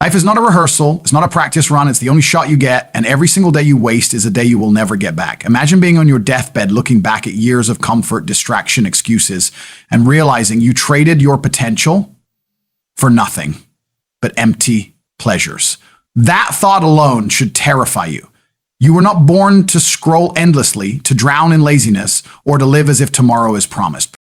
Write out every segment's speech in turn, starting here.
Life is not a rehearsal. It's not a practice run. It's the only shot you get. And every single day you waste is a day you will never get back. Imagine being on your deathbed, looking back at years of comfort, distraction, excuses, and realizing you traded your potential for nothing but empty pleasures. That thought alone should terrify you. You were not born to scroll endlessly, to drown in laziness, or to live as if tomorrow is promised.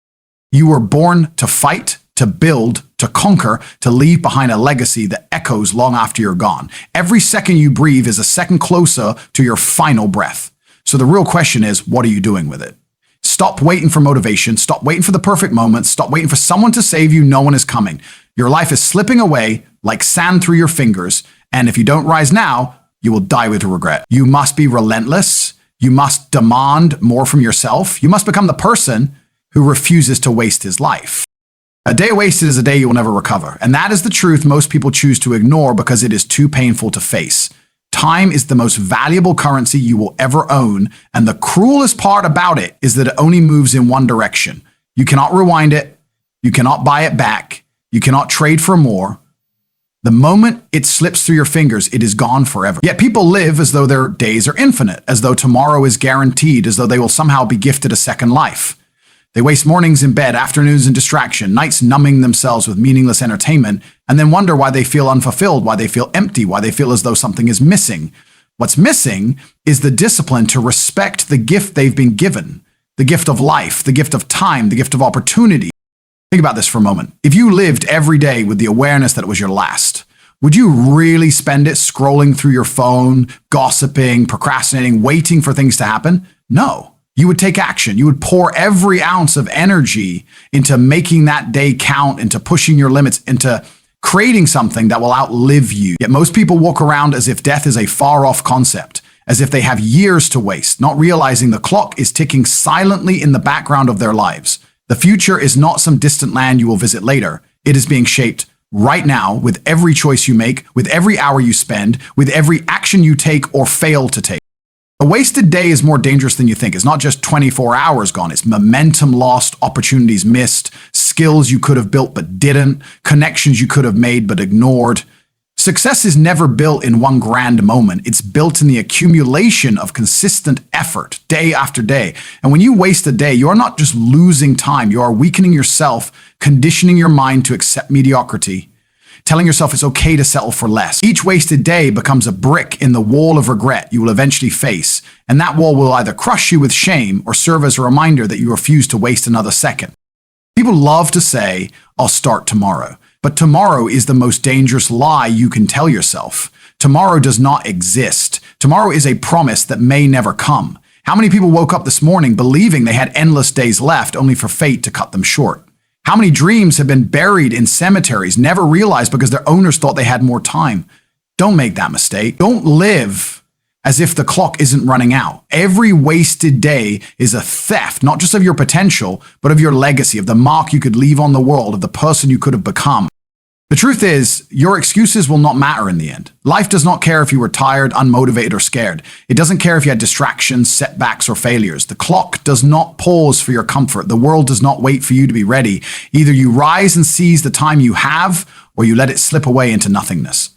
You were born to fight, to build, to conquer, to leave behind a legacy that echoes long after you're gone. Every second you breathe is a second closer to your final breath. So the real question is, what are you doing with it? Stop waiting for motivation. Stop waiting for the perfect moment. Stop waiting for someone to save you. No one is coming. Your life is slipping away like sand through your fingers. And if you don't rise now, you will die with regret. You must be relentless. You must demand more from yourself. You must become the person who refuses to waste his life. A day wasted is a day you will never recover. And that is the truth most people choose to ignore because it is too painful to face. Time is the most valuable currency you will ever own. And the cruelest part about it is that it only moves in one direction. You cannot rewind it. You cannot buy it back. You cannot trade for more. The moment it slips through your fingers, it is gone forever. Yet people live as though their days are infinite, as though tomorrow is guaranteed, as though they will somehow be gifted a second life. They waste mornings in bed, afternoons in distraction, nights numbing themselves with meaningless entertainment, and then wonder why they feel unfulfilled, why they feel empty, why they feel as though something is missing. What's missing is the discipline to respect the gift they've been given, the gift of life, the gift of time, the gift of opportunity. Think about this for a moment. If you lived every day with the awareness that it was your last, would you really spend it scrolling through your phone, gossiping, procrastinating, waiting for things to happen? No. You would take action. You would pour every ounce of energy into making that day count, into pushing your limits, into creating something that will outlive you. Yet most people walk around as if death is a far-off concept, as if they have years to waste, not realizing the clock is ticking silently in the background of their lives. The future is not some distant land you will visit later. It is being shaped right now with every choice you make, with every hour you spend, with every action you take or fail to take. A wasted day is more dangerous than you think. It's not just 24 hours gone. It's momentum lost, opportunities missed, skills you could have built but didn't, connections you could have made but ignored. Success is never built in one grand moment. It's built in the accumulation of consistent effort, day after day. And when you waste a day, you are not just losing time. You are weakening yourself, conditioning your mind to accept mediocrity, telling yourself it's okay to settle for less. Each wasted day becomes a brick in the wall of regret you will eventually face. And that wall will either crush you with shame or serve as a reminder that you refuse to waste another second. People love to say, I'll start tomorrow. But tomorrow is the most dangerous lie you can tell yourself. Tomorrow does not exist. Tomorrow is a promise that may never come. How many people woke up this morning believing they had endless days left only for fate to cut them short? How many dreams have been buried in cemeteries, never realized because their owners thought they had more time? Don't make that mistake. Don't live as if the clock isn't running out. Every wasted day is a theft, not just of your potential, but of your legacy, of the mark you could leave on the world, of the person you could have become. The truth is, your excuses will not matter in the end. Life does not care if you were tired, unmotivated, or scared. It doesn't care if you had distractions, setbacks, or failures. The clock does not pause for your comfort. The world does not wait for you to be ready. Either you rise and seize the time you have, or you let it slip away into nothingness.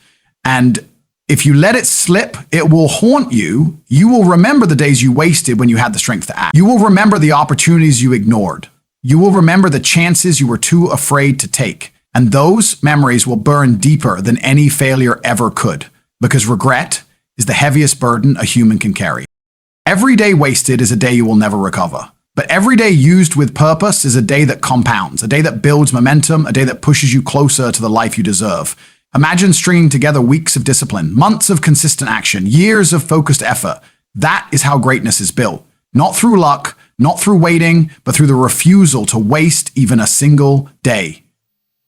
And if you let it slip, it will haunt you. You will remember the days you wasted when you had the strength to act. You will remember the opportunities you ignored. You will remember the chances you were too afraid to take. And those memories will burn deeper than any failure ever could, because regret is the heaviest burden a human can carry. Every day wasted is a day you will never recover. But every day used with purpose is a day that compounds, a day that builds momentum, a day that pushes you closer to the life you deserve. Imagine stringing together weeks of discipline, months of consistent action, years of focused effort. That is how greatness is built. Not through luck, not through waiting, but through the refusal to waste even a single day.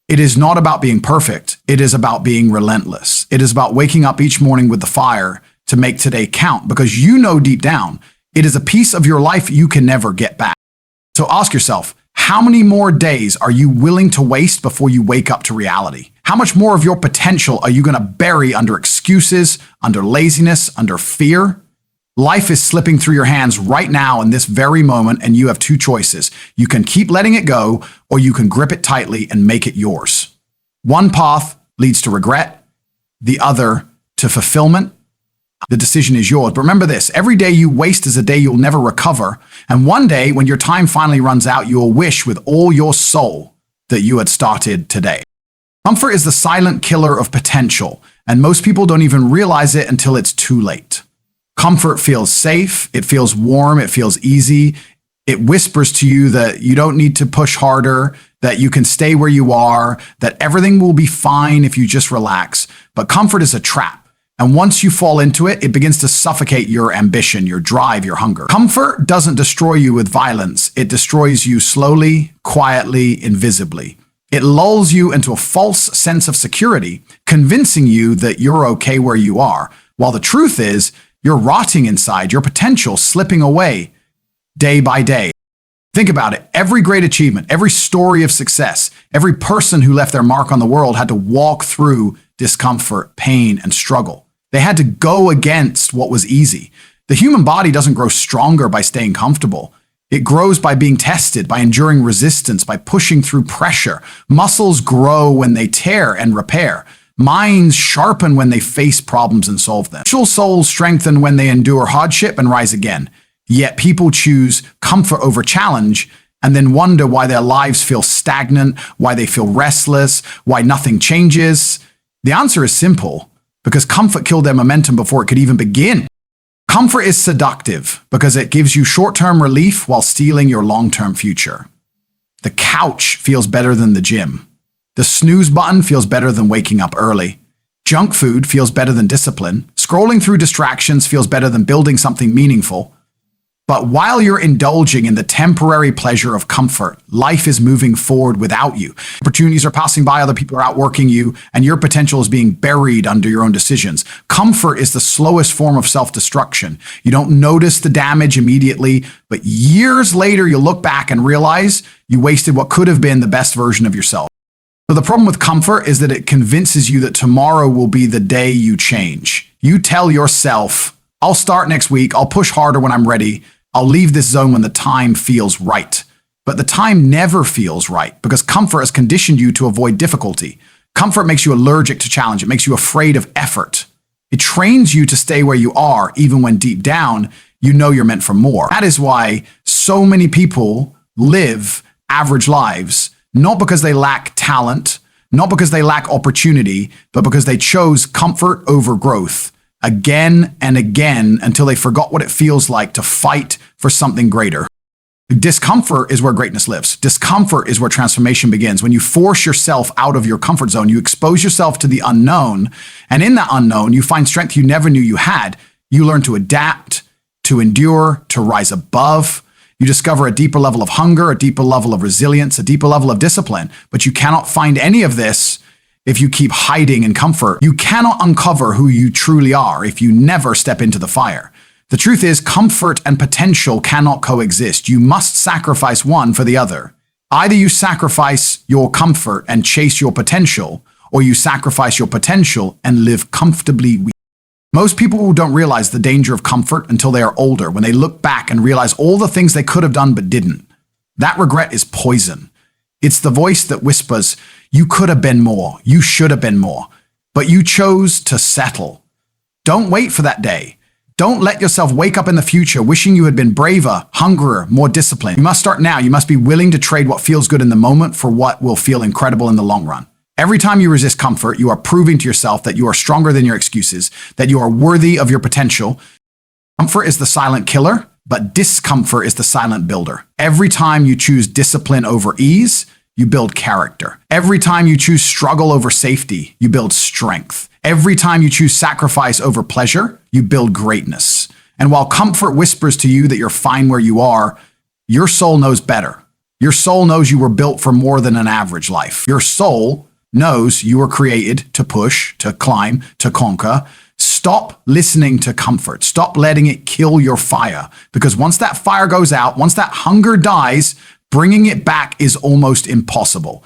It is not about being perfect. It is about being relentless. It is about waking up each morning with the fire to make today count, because you know deep down, it is a piece of your life you can never get back. So ask yourself, how many more days are you willing to waste before you wake up to reality? How much more of your potential are you going to bury under excuses, under laziness, under fear? Life is slipping through your hands right now in this very moment, and you have two choices. You can keep letting it go, or you can grip it tightly and make it yours. One path leads to regret. the other to fulfillment, the decision is yours. But remember this, every day you waste is a day you'll never recover. And one day, when your time finally runs out, you will wish with all your soul that you had started today. Comfort is the silent killer of potential, and most people don't even realize it until it's too late. Comfort feels safe, it feels warm, it feels easy. It whispers to you that you don't need to push harder, that you can stay where you are, that everything will be fine if you just relax. But comfort is a trap. And once you fall into it, it begins to suffocate your ambition, your drive, your hunger. Comfort doesn't destroy you with violence. It destroys you slowly, quietly, invisibly. It lulls you into a false sense of security, convincing you that you're okay where you are, while the truth is, you're rotting inside, your potential slipping away day by day. Think about it. Every great achievement, every story of success, every person who left their mark on the world had to walk through discomfort, pain, and struggle. They had to go against what was easy. The human body doesn't grow stronger by staying comfortable. It grows by being tested, by enduring resistance, by pushing through pressure. Muscles grow when they tear and repair. Minds sharpen when they face problems and solve them. Souls strengthen when they endure hardship and rise again. Yet people choose comfort over challenge and then wonder why their lives feel stagnant, why they feel restless, why nothing changes. The answer is simple. Because comfort killed their momentum before it could even begin. Comfort is seductive because it gives you short-term relief while stealing your long-term future. The couch feels better than the gym. The snooze button feels better than waking up early. Junk food feels better than discipline. Scrolling through distractions feels better than building something meaningful. But while you're indulging in the temporary pleasure of comfort, life is moving forward without you. Opportunities are passing by, other people are outworking you, and your potential is being buried under your own decisions. Comfort is the slowest form of self-destruction. You don't notice the damage immediately, but years later, you'll look back and realize you wasted what could have been the best version of yourself. So the problem with comfort is that it convinces you that tomorrow will be the day you change. You tell yourself, I'll start next week, I'll push harder when I'm ready, I'll leave this zone when the time feels right. But the time never feels right because comfort has conditioned you to avoid difficulty. Comfort makes you allergic to challenge. It makes you afraid of effort. It trains you to stay where you are, even when deep down, you know you're meant for more. That is why so many people live average lives, not because they lack talent, not because they lack opportunity, but because they chose comfort over growth. Again and again until they forgot what it feels like to fight for something greater. Discomfort is where greatness lives. Discomfort is where transformation begins. When you force yourself out of your comfort zone, you expose yourself to the unknown, and in that unknown, you find strength you never knew you had. You learn to adapt, to endure, to rise above. You discover a deeper level of hunger, a deeper level of resilience, a deeper level of discipline, but you cannot find any of this if you keep hiding in comfort. You cannot uncover who you truly are if you never step into the fire. The truth is, comfort and potential cannot coexist. You must sacrifice one for the other. Either you sacrifice your comfort and chase your potential, or you sacrifice your potential and live comfortably. Most people don't realize the danger of comfort until they are older, when they look back and realize all the things they could have done but didn't. That regret is poison. It's the voice that whispers, you could have been more, you should have been more, but you chose to settle. Don't wait for that day. Don't let yourself wake up in the future wishing you had been braver, hungrier, more disciplined. You must start now. You must be willing to trade what feels good in the moment for what will feel incredible in the long run. Every time you resist comfort, you are proving to yourself that you are stronger than your excuses, that you are worthy of your potential. Comfort is the silent killer, but discomfort is the silent builder. Every time you choose discipline over ease, you build character. Every time you choose struggle over safety, you build strength. Every time you choose sacrifice over pleasure, you build greatness. And while comfort whispers to you that you're fine where you are, your soul knows better. Your soul knows you were built for more than an average life. Your soul knows you were created to push, to climb, to conquer. Stop listening to comfort. Stop letting it kill your fire. Because once that fire goes out, once that hunger dies, bringing it back is almost impossible.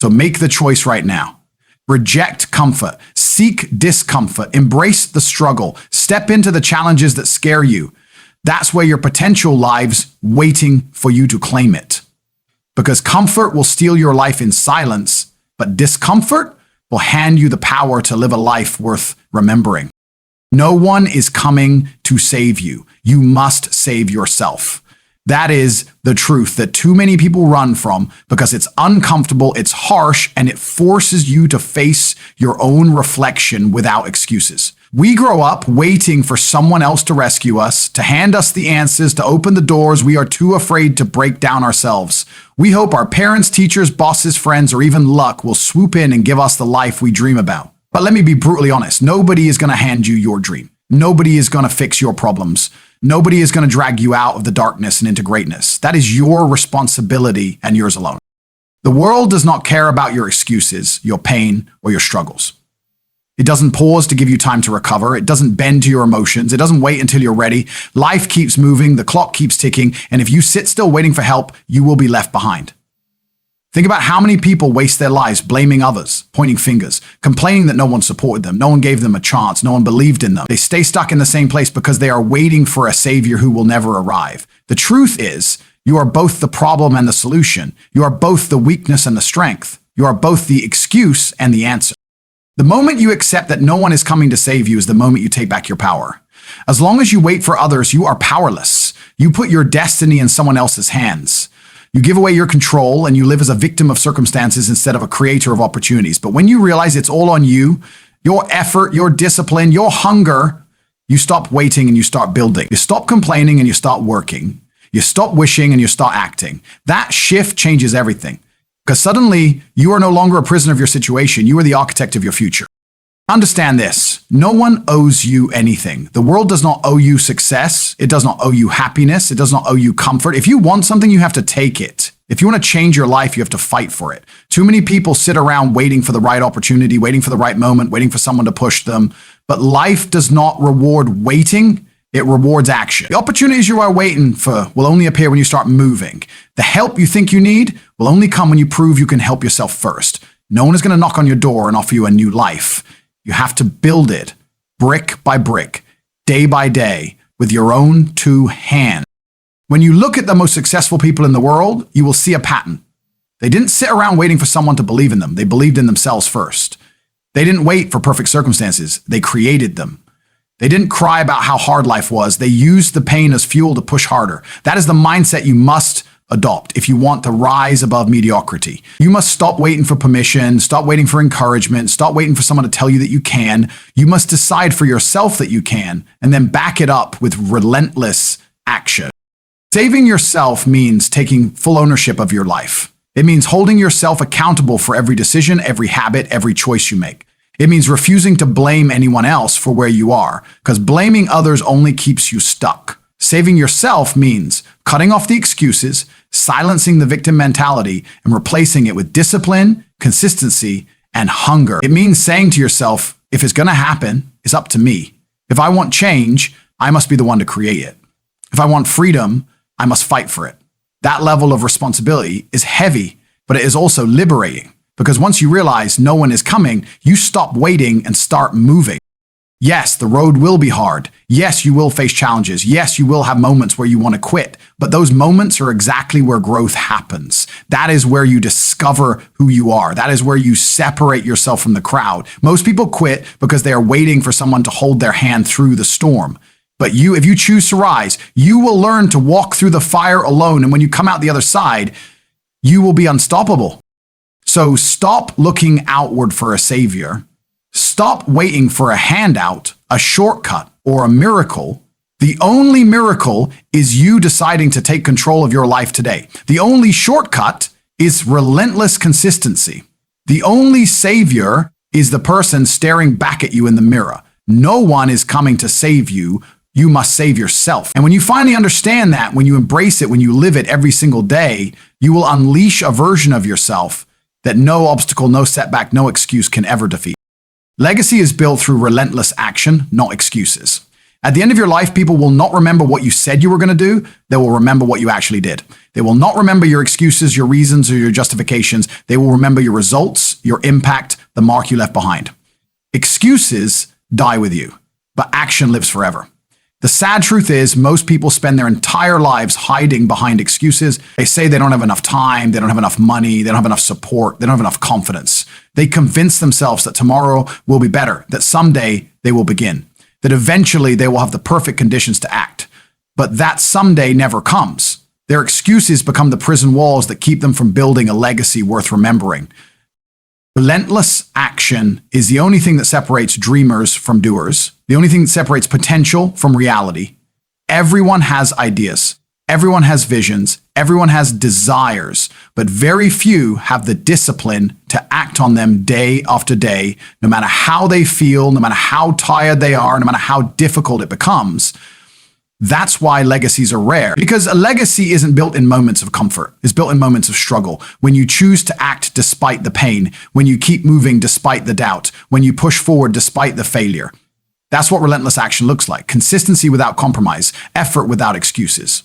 So make the choice right now. Reject comfort. Seek discomfort. Embrace the struggle. Step into the challenges that scare you. That's where your potential lies, waiting for you to claim it. Because comfort will steal your life in silence, but discomfort will hand you the power to live a life worth remembering. No one is coming to save you. You must save yourself. That is the truth that too many people run from because it's uncomfortable, it's harsh, and it forces you to face your own reflection without excuses. We grow up waiting for someone else to rescue us, to hand us the answers, to open the doors we are too afraid to break down ourselves. We hope our parents, teachers, bosses, friends, or even luck will swoop in and give us the life we dream about. But let me be brutally honest, nobody is going to hand you your dream. Nobody is going to fix your problems. Nobody is going to drag you out of the darkness and into greatness. That is your responsibility and yours alone. The world does not care about your excuses, your pain, or your struggles. It doesn't pause to give you time to recover. It doesn't bend to your emotions. It doesn't wait until you're ready. Life keeps moving. The clock keeps ticking. And if you sit still waiting for help, you will be left behind. Think about how many people waste their lives blaming others, pointing fingers, complaining that no one supported them, no one gave them a chance, no one believed in them. They stay stuck in the same place because they are waiting for a savior who will never arrive. The truth is, you are both the problem and the solution. You are both the weakness and the strength. You are both the excuse and the answer. The moment you accept that no one is coming to save you is the moment you take back your power. As long as you wait for others, you are powerless. You put your destiny in someone else's hands. You give away your control and you live as a victim of circumstances instead of a creator of opportunities. But when you realize it's all on you, your effort, your discipline, your hunger, you stop waiting and you start building. You stop complaining and you start working. You stop wishing and you start acting. That shift changes everything. Because suddenly, you are no longer a prisoner of your situation. You are the architect of your future. Understand this. No one owes you anything. The world does not owe you success. It does not owe you happiness. It does not owe you comfort. If you want something, you have to take it. If you want to change your life, you have to fight for it. Too many people sit around waiting for the right opportunity, waiting for the right moment, waiting for someone to push them. But life does not reward waiting. It rewards action. The opportunities you are waiting for will only appear when you start moving. The help you think you need will only come when you prove you can help yourself first. No one is going to knock on your door and offer you a new life. You have to build it brick by brick, day by day, with your own two hands. When you look at the most successful people in the world, you will see a pattern. They didn't sit around waiting for someone to believe in them. They believed in themselves first. They didn't wait for perfect circumstances. They created them. They didn't cry about how hard life was. They used the pain as fuel to push harder. That is the mindset you must adopt if you want to rise above mediocrity. You must stop waiting for permission, stop waiting for encouragement, stop waiting for someone to tell you that you can. You must decide for yourself that you can, and then back it up with relentless action. Saving yourself means taking full ownership of your life. It means holding yourself accountable for every decision, every habit, every choice you make. It means refusing to blame anyone else for where you are, because blaming others only keeps you stuck. Saving yourself means cutting off the excuses, silencing the victim mentality, and replacing it with discipline, consistency, and hunger. It means saying to yourself, if it's going to happen, it's up to me. If I want change, I must be the one to create it. If I want freedom, I must fight for it. That level of responsibility is heavy, but it is also liberating. Because once you realize no one is coming, you stop waiting and start moving. Yes, the road will be hard. Yes, you will face challenges. Yes, you will have moments where you want to quit. But those moments are exactly where growth happens. That is where you discover who you are. That is where you separate yourself from the crowd. Most people quit because they are waiting for someone to hold their hand through the storm. But if you choose to rise, you will learn to walk through the fire alone. And when you come out the other side, you will be unstoppable. So stop looking outward for a savior. Stop waiting for a handout, a shortcut, or a miracle. The only miracle is you deciding to take control of your life today. The only shortcut is relentless consistency. The only savior is the person staring back at you in the mirror. No one is coming to save you. You must save yourself. And when you finally understand that, when you embrace it, when you live it every single day, you will unleash a version of yourself that no obstacle, no setback, no excuse can ever defeat. Legacy is built through relentless action, not excuses. At the end of your life, people will not remember what you said you were going to do. They will remember what you actually did. They will not remember your excuses, your reasons, or your justifications. They will remember your results, your impact, the mark you left behind. Excuses die with you, but action lives forever. The sad truth is, most people spend their entire lives hiding behind excuses. They say they don't have enough time, they don't have enough money, they don't have enough support, they don't have enough confidence. They convince themselves that tomorrow will be better, that someday they will begin, that eventually they will have the perfect conditions to act. But that someday never comes. Their excuses become the prison walls that keep them from building a legacy worth remembering. Relentless action is the only thing that separates dreamers from doers, the only thing that separates potential from reality. Everyone has ideas, everyone has visions, everyone has desires, but very few have the discipline to act on them day after day, no matter how they feel, no matter how tired they are, no matter how difficult it becomes. That's why legacies are rare, because a legacy isn't built in moments of comfort. It's built in moments of struggle. When you choose to act despite the pain, when you keep moving despite the doubt, when you push forward despite the failure. That's what relentless action looks like. Consistency without compromise, effort without excuses.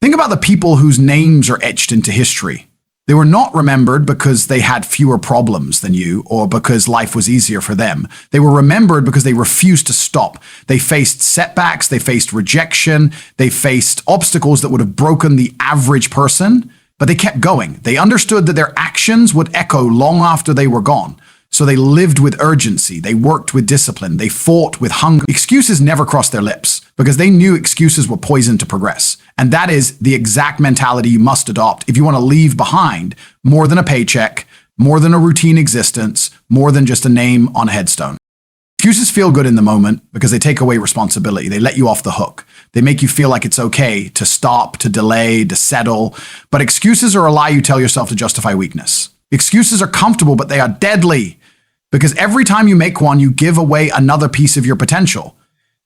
Think about the people whose names are etched into history. They were not remembered because they had fewer problems than you or because life was easier for them. They were remembered because they refused to stop. They faced setbacks, they faced rejection, they faced obstacles that would have broken the average person, but they kept going. They understood that their actions would echo long after they were gone. So they lived with urgency, they worked with discipline, they fought with hunger. Excuses never crossed their lips because they knew excuses were poison to progress. And that is the exact mentality you must adopt if you want to leave behind more than a paycheck, more than a routine existence, more than just a name on a headstone. Excuses feel good in the moment because they take away responsibility. They let you off the hook. They make you feel like it's okay to stop, to delay, to settle. But excuses are a lie you tell yourself to justify weakness. Excuses are comfortable, but they are deadly because every time you make one, you give away another piece of your potential.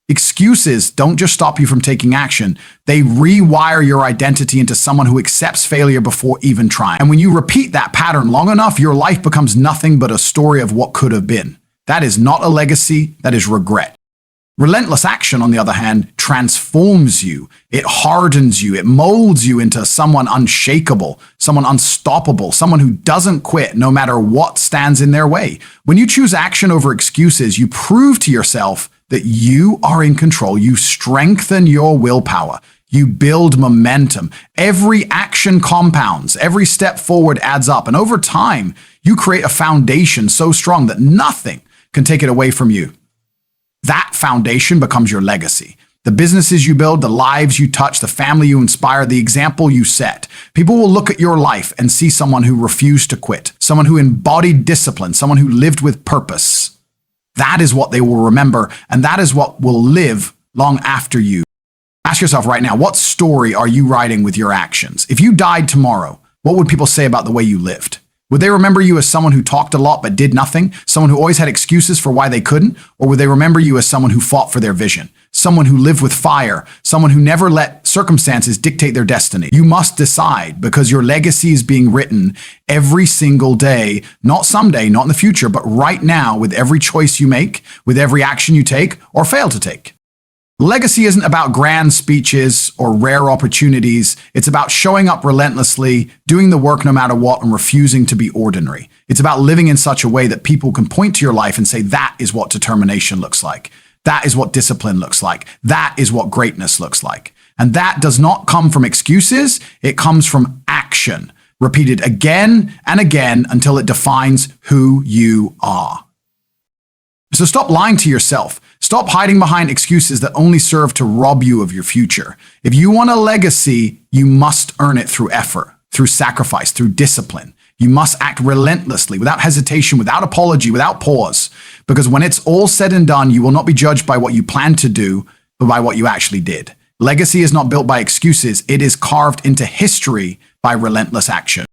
Excuses don't just stop you from taking action. They rewire your identity into someone who accepts failure before even trying. And when you repeat that pattern long enough, your life becomes nothing but a story of what could have been. That is not a legacy, that is regret. Relentless action, on the other hand, transforms you. It hardens you. It molds you into someone unshakable, someone unstoppable, someone who doesn't quit no matter what stands in their way. When you choose action over excuses, you prove to yourself that you are in control. You strengthen your willpower. You build momentum. Every action compounds. Every step forward adds up. And over time, you create a foundation so strong that nothing can take it away from you. That foundation becomes your legacy. The businesses you build, the lives you touch, the family you inspire, the example you set. People will look at your life and see someone who refused to quit, someone who embodied discipline, someone who lived with purpose. That is what they will remember, and that is what will live long after you. Ask yourself right now, what story are you writing with your actions? If you died tomorrow, what would people say about the way you lived? Would they remember you as someone who talked a lot but did nothing? Someone who always had excuses for why they couldn't? Or would they remember you as someone who fought for their vision? Someone who lived with fire? Someone who never let circumstances dictate their destiny? You must decide because your legacy is being written every single day, not someday, not in the future, but right now with every choice you make, with every action you take or fail to take. Legacy isn't about grand speeches or rare opportunities. It's about showing up relentlessly, doing the work no matter what, and refusing to be ordinary. It's about living in such a way that people can point to your life and say, that is what determination looks like. That is what discipline looks like. That is what greatness looks like. And that does not come from excuses. It comes from action, repeated again and again until it defines who you are. So stop lying to yourself. Stop hiding behind excuses that only serve to rob you of your future. If you want a legacy, you must earn it through effort, through sacrifice, through discipline. You must act relentlessly, without hesitation, without apology, without pause. Because when it's all said and done, you will not be judged by what you planned to do, but by what you actually did. Legacy is not built by excuses. It is carved into history by relentless action.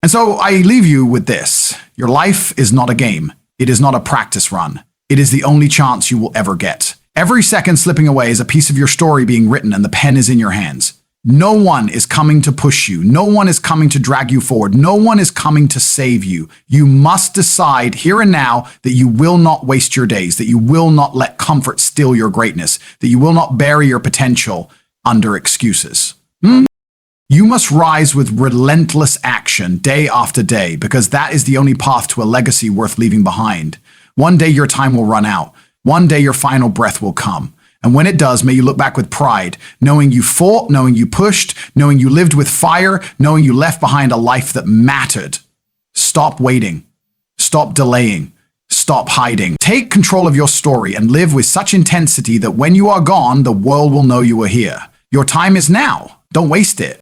And so I leave you with this. Your life is not a game. It is not a practice run. It is the only chance you will ever get. Every second slipping away is a piece of your story being written and the pen is in your hands. No one is coming to push you. No one is coming to drag you forward. No one is coming to save you. You must decide here and now that you will not waste your days, that you will not let comfort steal your greatness, that you will not bury your potential under excuses. You must rise with relentless action day after day because that is the only path to a legacy worth leaving behind. One day your time will run out. One day your final breath will come. And when it does, may you look back with pride, knowing you fought, knowing you pushed, knowing you lived with fire, knowing you left behind a life that mattered. Stop waiting. Stop delaying. Stop hiding. Take control of your story and live with such intensity that when you are gone, the world will know you were here. Your time is now. Don't waste it.